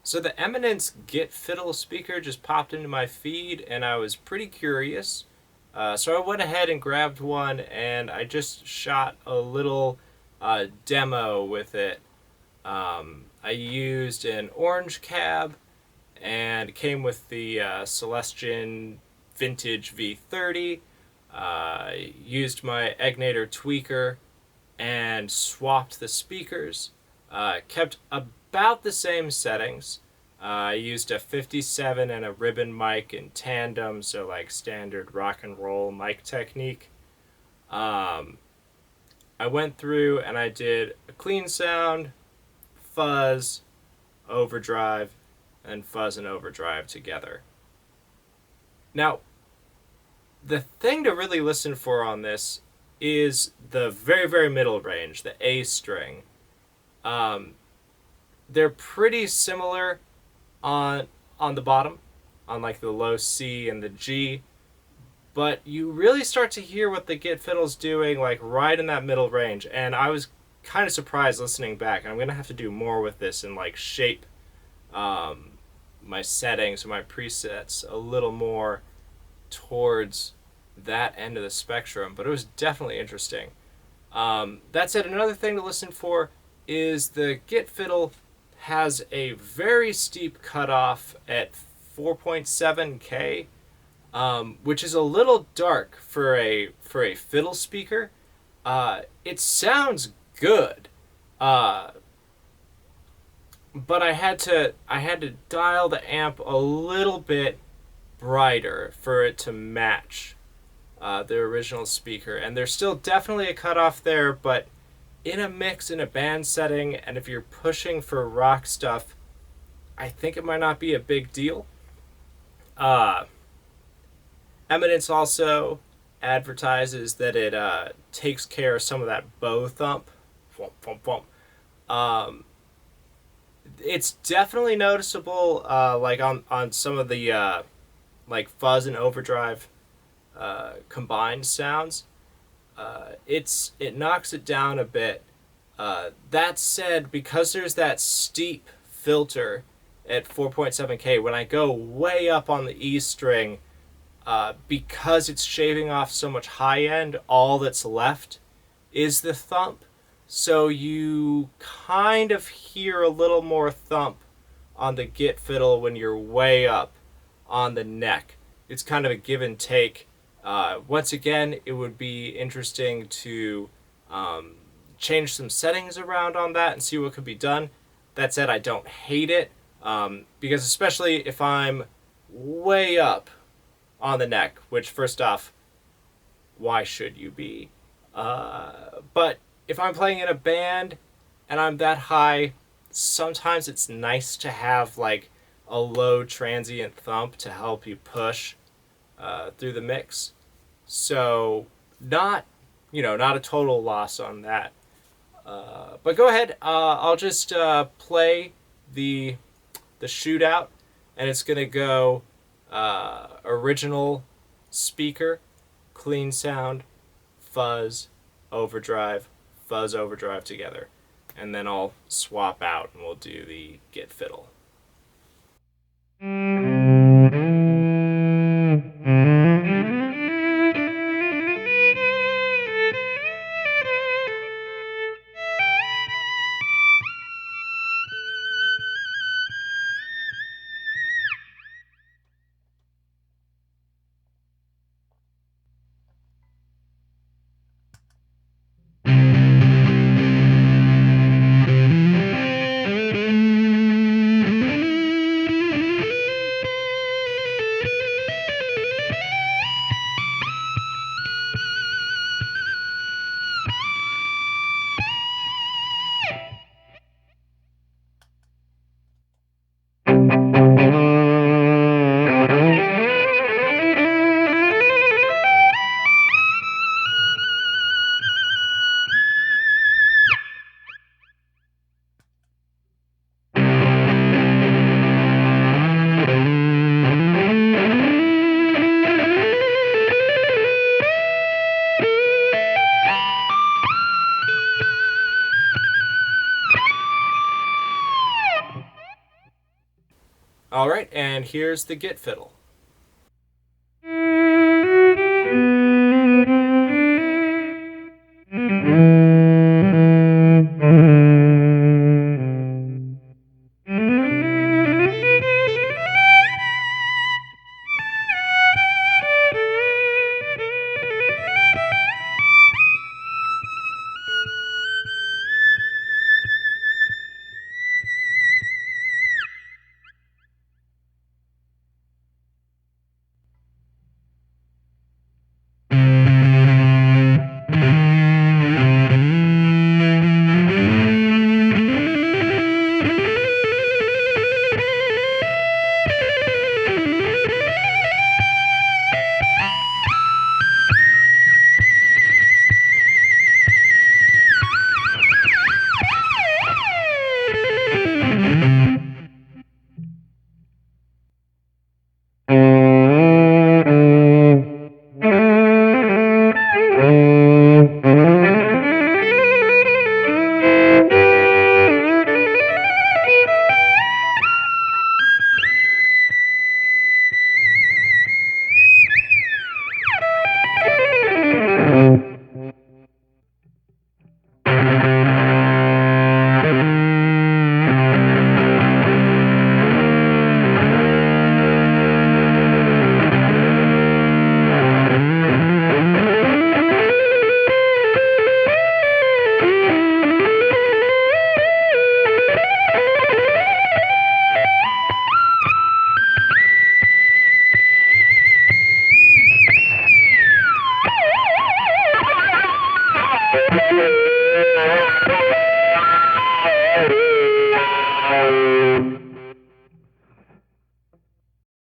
So the Eminence Git-Fiddle speaker just popped into my feed, and I was pretty curious. So I went ahead and grabbed one, and I just shot a little demo with it. I used an orange cab, and it came with the Celestion Vintage V30. Used my Egnator tweaker and swapped the speakers. Kept about the same settings. I used a 57 and a ribbon mic in tandem, so like standard rock and roll mic technique. Um, I went through and I did a clean sound, fuzz, overdrive, and fuzz and overdrive together. Now, the thing to really listen for on this is the very, very middle range, the A string. Um, they're pretty similar on the bottom, on like the low C and the G, but you really start to hear what the Git-Fiddle's doing like right in that middle range. And I was kind of surprised listening back. And I'm gonna have to do more with this and like shape um, my settings or my presets a little more towards that end of the spectrum. But it was definitely interesting. That said, another thing to listen for is the Git-Fiddle has a very steep cutoff at 4.7K, which is a little dark for a fiddle speaker. It sounds good, uh, but I had to dial the amp a little bit brighter for it to match the original speaker. And there's still definitely a cutoff there, but in a mix, in a band setting, and if you're pushing for rock stuff, I think it might not be a big deal. Uh, Eminence also advertises that it takes care of some of that bow thump. Thump, thump, thump. Um, it's definitely noticeable, like on some of the like fuzz and overdrive combined sounds. It knocks it down a bit. That said, because there's that steep filter at 4.7K, when I go way up on the E string, because it's shaving off so much high end, all that's left is the thump. So you kind of hear a little more thump on the Git-Fiddle when you're way up on the neck. It's kind of a give and take. Once again, it would be interesting to change some settings around on that and see what could be done. That said, I don't hate it, because especially if I'm way up on the neck, which first off, why should you be? But if I'm playing in a band and I'm that high, sometimes it's nice to have like a low transient thump to help you push through the mix. So not, not a total loss on that. But go ahead. I'll just play the shootout, and it's gonna go original speaker, clean sound, fuzz, overdrive, fuzz, overdrive together, and then I'll swap out and we'll do the Git-Fiddle. All right, and here's the Git-Fiddle.